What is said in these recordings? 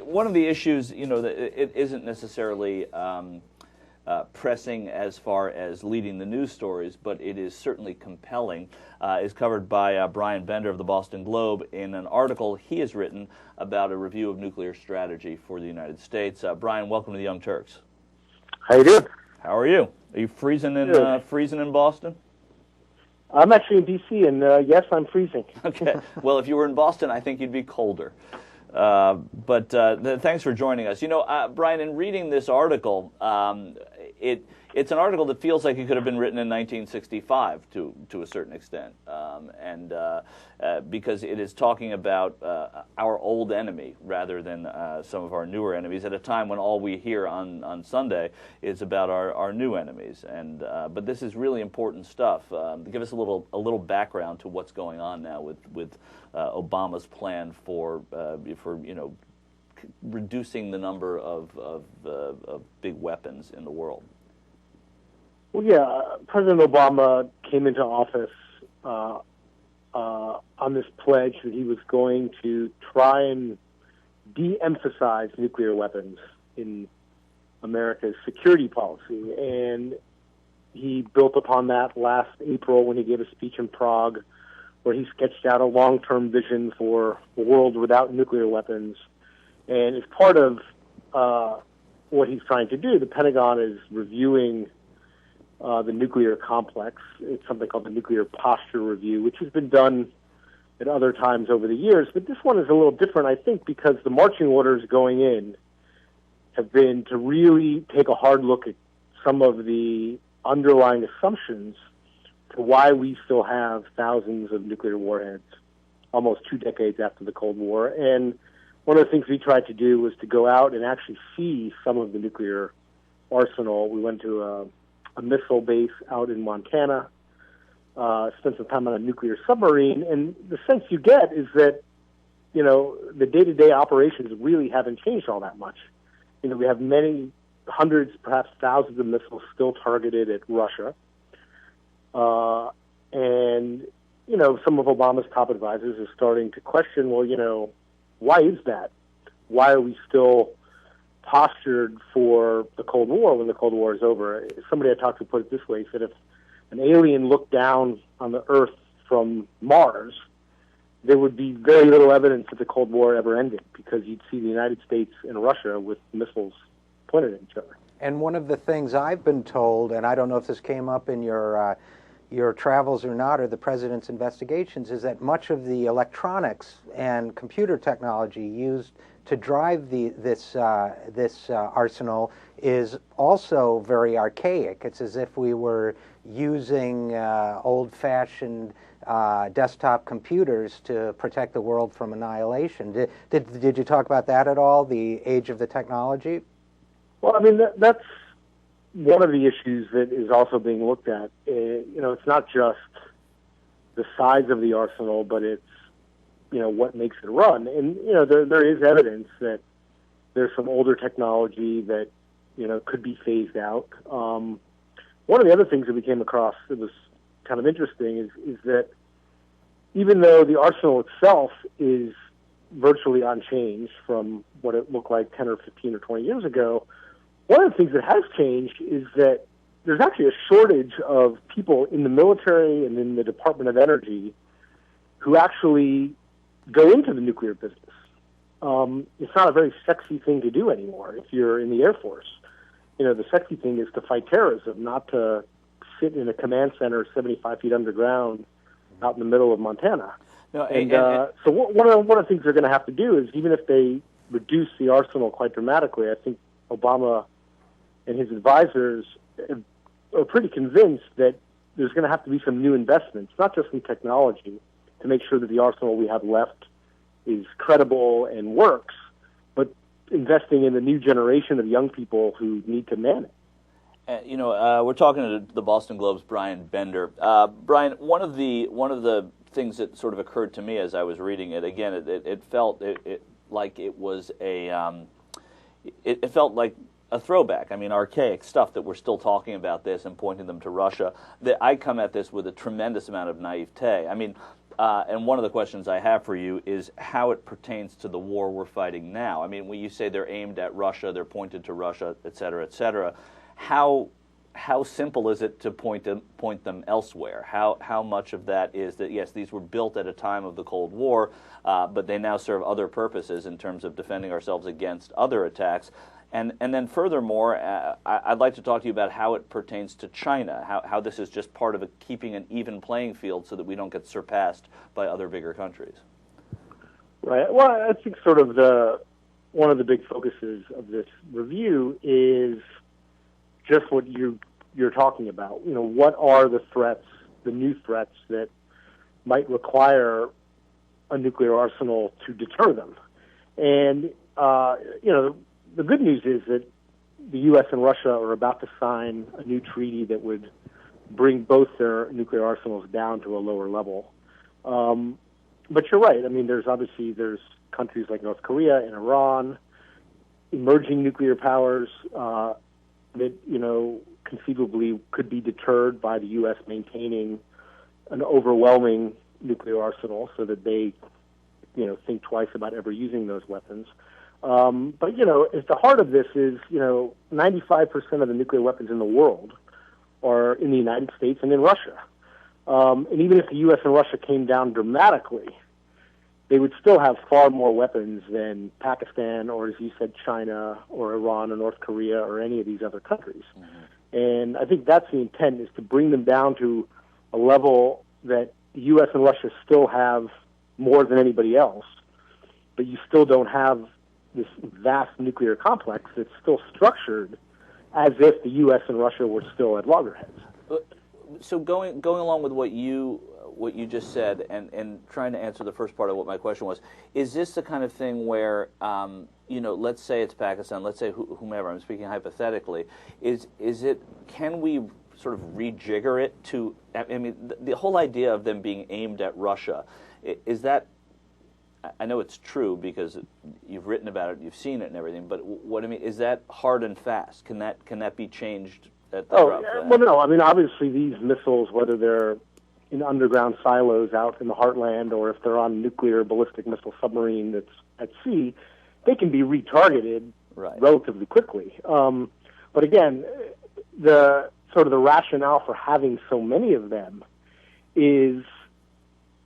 one of the issues, that it isn't necessarily pressing as far as leading the news stories, but it is certainly compelling, is covered by Bryan Bender of the Boston Globe in an article he has written about a review of nuclear strategy for the United States. Bryan, welcome to the Young Turks. How you doing? How are you? Are you freezing in Boston? I'm actually in D.C., and yes, I'm freezing. Okay. Well, if you were in Boston, I think you'd be colder. But thanks for joining us. Bryan, in reading this article, it's an article that feels like it could have been written in 1965 to a certain extent, because it is talking about our old enemy rather than some of our newer enemies at a time when all we hear on Sunday is about our new enemies. But this is really important stuff. Give us a little background to what's going on now with Obama's plan for reducing the number of big weapons in the world. Well, yeah, President Obama came into office on this pledge that he was going to try and de-emphasize nuclear weapons in America's security policy. And he built upon that last April when he gave a speech in Prague where he sketched out a long-term vision for a world without nuclear weapons. And as part of what he's trying to do, the Pentagon is reviewing the nuclear complex. It's something called the Nuclear Posture Review, which has been done at other times over the years. But this one is a little different, I think, because the marching orders going in have been to really take a hard look at some of the underlying assumptions to why we still have thousands of nuclear warheads almost 2 decades after the Cold War. And one of the things we tried to do was to go out and actually see some of the nuclear arsenal. We went to a missile base out in Montana, spent some time on a nuclear submarine, and the sense you get is that, the day-to-day operations really haven't changed all that much. We have many hundreds, perhaps thousands of missiles still targeted at Russia. And, some of Obama's top advisors are starting to question, well, why is that? Why are we still postured for the Cold War when the Cold War is over? Somebody I talked to put it this way, said if an alien looked down on the Earth from Mars, there would be very little evidence that the Cold War ever ended because you'd see the United States and Russia with missiles pointed at each other. And one of the things I've been told, and I don't know if this came up in your travels or not, or the president's investigations, is that much of the electronics and computer technology used to drive this arsenal is also very archaic. It's as if we were using old-fashioned desktop computers to protect the world from annihilation. Did you talk about that at all, the age of the technology? Well, I mean, that's one of the issues that is also being looked at. It's not just the size of the arsenal, but it's, what makes it run. And, there is evidence that there's some older technology that, could be phased out. One of the other things that we came across that was kind of interesting is that even though the arsenal itself is virtually unchanged from what it looked like 10 or 15 or 20 years ago, one of the things that has changed is that there's actually a shortage of people in the military and in the Department of Energy who actually go into the nuclear business. It's not a very sexy thing to do anymore if you're in the Air Force. The sexy thing is to fight terrorism, not to sit in a command center 75 feet underground out in the middle of Montana. No, so one of the things they're going to have to do is, even if they reduce the arsenal quite dramatically, I think Obama and his advisors are pretty convinced that there's going to have to be some new investments, not just in technology, to make sure that the arsenal we have left is credible and works, but investing in the new generation of young people who need to man it. We're talking to the Boston Globe's Bryan Bender. Bryan, one of the things that sort of occurred to me as I was reading it, again, it felt like it was it felt like a throwback. I mean, archaic stuff that we're still talking about this and pointing them to Russia. I come at this with a tremendous amount of naivete. I mean, And one of the questions I have for you is how it pertains to the war we're fighting now. I mean, when you say they're aimed at Russia, they're pointed to Russia, et cetera, how simple is it to point them elsewhere? How much of that is that, yes, these were built at a time of the Cold War, but they now serve other purposes in terms of defending ourselves against other attacks? And then furthermore, I'd like to talk to you about how it pertains to China, how this is just part of keeping an even playing field so that we don't get surpassed by other bigger countries. Right. Well, I think sort of one of the big focuses of this review is just what you're talking about. You know, what are the threats, the new threats that might require a nuclear arsenal to deter them? And, you know, the good news is that the U.S. and Russia are about to sign a new treaty that would bring both their nuclear arsenals down to a lower level. But you're right. I mean, there's countries like North Korea and Iran, emerging nuclear powers that, you know, conceivably could be deterred by the U.S. maintaining an overwhelming nuclear arsenal so that they, you know, think twice about ever using those weapons. But, you know, at the heart of this is, you know, 95% of the nuclear weapons in the world are in the United States and in Russia. And even if the U.S. and Russia came down dramatically, they would still have far more weapons than Pakistan or, as you said, China or Iran or North Korea or any of these other countries. Mm-hmm. And I think that's the intent, is to bring them down to a level that the U.S. and Russia still have more than anybody else, but you still don't have this vast nuclear complex that's still structured as if the U.S. and Russia were still at loggerheads. So going along with what you just said and trying to answer the first part of what my question was, is this the kind of thing where, you know, let's say it's Pakistan, let's say whomever, I'm speaking hypothetically, can we sort of rejigger it to, I mean, the whole idea of them being aimed at Russia, is that, I know it's true because you've written about it, you've seen it and everything, but what I mean, is that hard and fast? Can that be changed at the drop? Well, no. I mean, obviously these missiles, whether they're in underground silos out in the heartland or if they're on a nuclear ballistic missile submarine that's at sea, they can be retargeted relatively quickly. But again, the sort of the rationale for having so many of them is,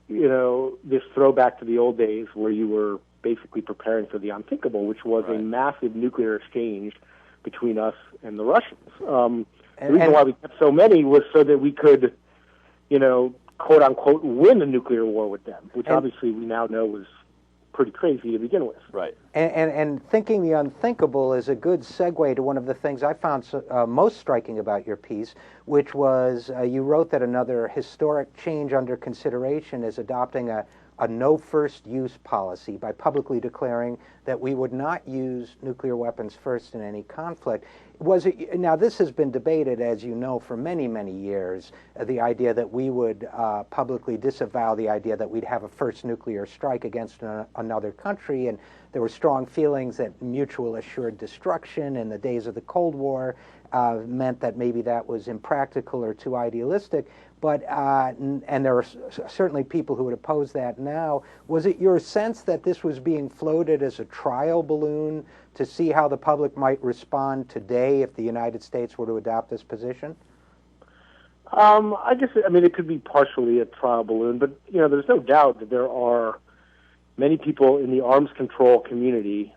you know, this throwback to the old days where you were basically preparing for the unthinkable, which was a massive nuclear exchange between us and the Russians. The reason why we kept so many was so that we could, you know, quote unquote, win a nuclear war with them, which obviously we now know was pretty crazy to begin with. Right. And thinking the unthinkable is a good segue to one of the things I found most striking about your piece, which was you wrote that another historic change under consideration is adopting a no first use policy by publicly declaring that we would not use nuclear weapons first in any conflict. Now, this has been debated, as you know, for many, many years, the idea that we would publicly disavow the idea that we'd have a first nuclear strike against another country, and there were strong feelings that mutual assured destruction in the days of the Cold War meant that maybe that was impractical or too idealistic. But and there are certainly people who would oppose that now. Was it your sense that this was being floated as a trial balloon to see how the public might respond today if the United States were to adopt this position? I guess, I mean, it could be partially a trial balloon, but, you know, there's no doubt that there are many people in the arms control community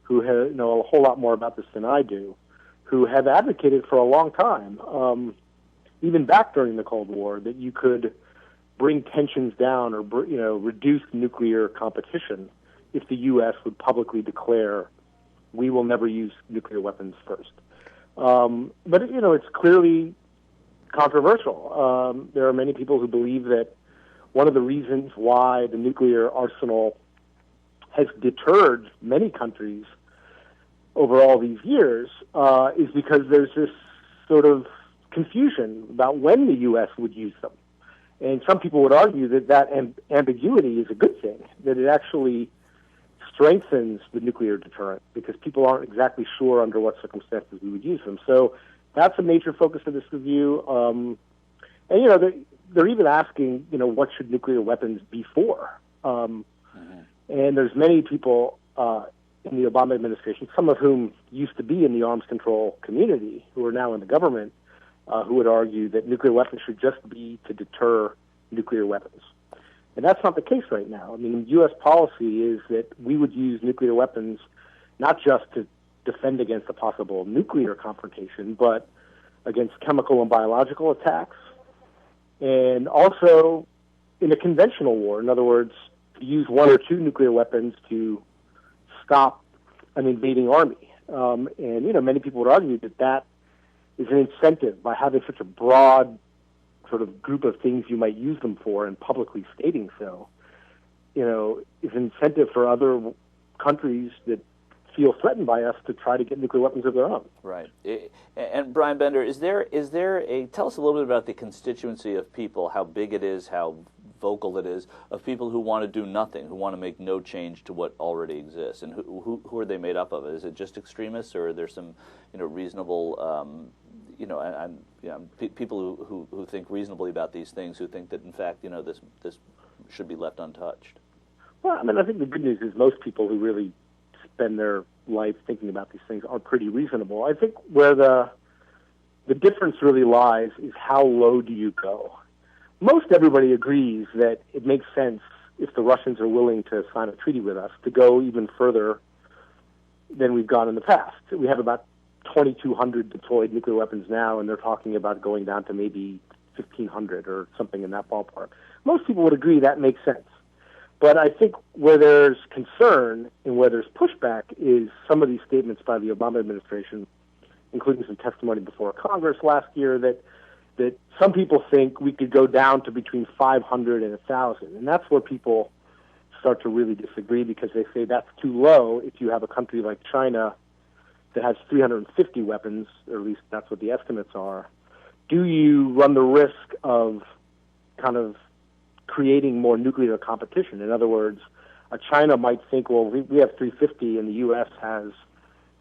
who know a whole lot more about this than I do, who have advocated for a long time, even back during the Cold War, that you could bring tensions down or, you know, reduce nuclear competition if the U.S. would publicly declare we will never use nuclear weapons first. But, you know, it's clearly controversial. There are many people who believe that one of the reasons why the nuclear arsenal has deterred many countries over all these years is because there's this sort of confusion about when the U.S. would use them. And some people would argue that ambiguity is a good thing, that it actually strengthens the nuclear deterrent because people aren't exactly sure under what circumstances we would use them. So that's a major focus of this review. And, you know, they're even asking, what should nuclear weapons be for? And there's many people in the Obama administration, some of whom used to be in the arms control community, who are now in the government, who would argue that nuclear weapons should just be to deter nuclear weapons. And that's not the case right now. I mean, U.S. policy is that we would use nuclear weapons not just to defend against a possible nuclear confrontation, but against chemical and biological attacks, and also in a conventional war. In other words, to use one or two nuclear weapons to stop an invading army. And many people would argue that that is an incentive by having such a broad sort of group of things you might use them for and publicly stating so, is an incentive for other countries that feel threatened by us to try to get nuclear weapons of their own. Right. And Bryan Bender, tell us a little bit about the constituency of people, how big it is, how vocal it is, of people who want to do nothing, who want to make no change to what already exists, and who are they made up of? Is it just extremists, or are there some, reasonable, people who think reasonably about these things, who think that in fact, this should be left untouched? Well, I think the good news is most people who really spend their life thinking about these things are pretty reasonable. I think where the difference really lies is how low do you go? Most everybody agrees that it makes sense, if the Russians are willing to sign a treaty with us, to go even further than we've gone in the past. We have about 2,200 deployed nuclear weapons now, and they're talking about going down to maybe 1,500 or something in that ballpark. Most people would agree that makes sense. But I think where there's concern and where there's pushback is some of these statements by the Obama administration, including some testimony before Congress last year, that some people think we could go down to between 500 and 1,000. And that's where people start to really disagree, because they say that's too low if you have a country like China that has 350 weapons, or at least that's what the estimates are. Do you run the risk of kind of creating more nuclear competition? In other words, China might think, well, we have 350 and the U.S. has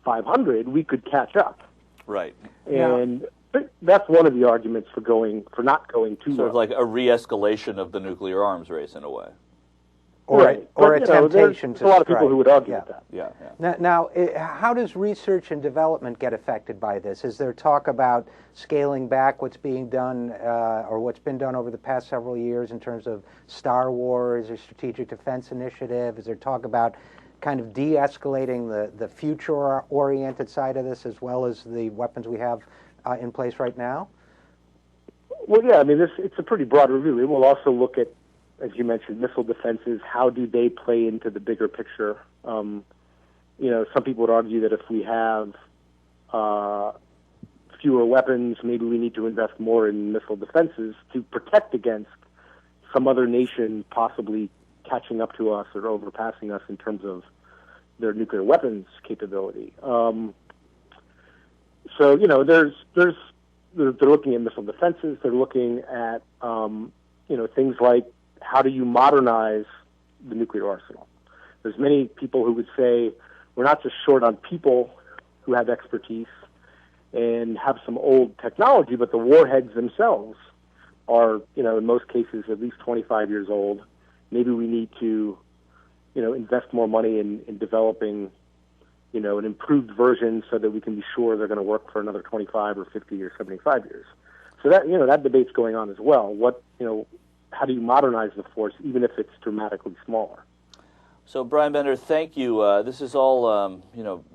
500. We could catch up. Right. And that's one of the arguments for not going too low. Sort of like a re-escalation of the nuclear arms race in a way. Or a temptation to there's a lot of people who would argue with that. Yeah. Now, how does research and development get affected by this? Is there talk about scaling back what's being done or what's been done over the past several years in terms of Star Wars or Strategic Defense Initiative? Is there talk about kind of de-escalating the future-oriented side of this, as well as the weapons we have in place right now? Well, yeah, it's a pretty broad review. It will also look at, as you mentioned, missile defenses. How do they play into the bigger picture? Some people would argue that if we have fewer weapons, maybe we need to invest more in missile defenses to protect against some other nation possibly catching up to us or overpassing us in terms of their nuclear weapons capability. So they're looking at missile defenses. They're looking at things like, how do you modernize the nuclear arsenal? There's many people who would say we're not just short on people who have expertise and have some old technology, but the warheads themselves are, in most cases, at least 25 years old. Maybe we need to, invest more money in developing, an improved version so that we can be sure they're going to work for another 25 or 50 or 75 years. So that, that debate's going on as well. How do you modernize the force, even if it's dramatically smaller? So, Bryan Bender, thank you. This is all,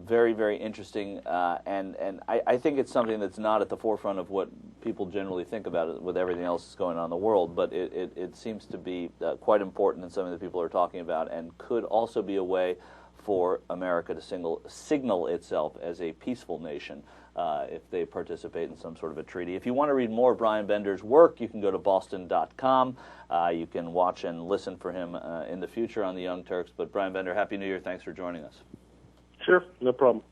very, very interesting, and I think it's something that's not at the forefront of what people generally think about it with everything else that's going on in the world, but it seems to be quite important and something that people are talking about, and could also be a way for America to signal itself as a peaceful nation if they participate in some sort of a treaty. If you want to read more of Bryan Bender's work, you can go to boston.com. You can watch and listen for him in the future on the Young Turks. But Bryan Bender, Happy New Year. Thanks for joining us. Sure, no problem.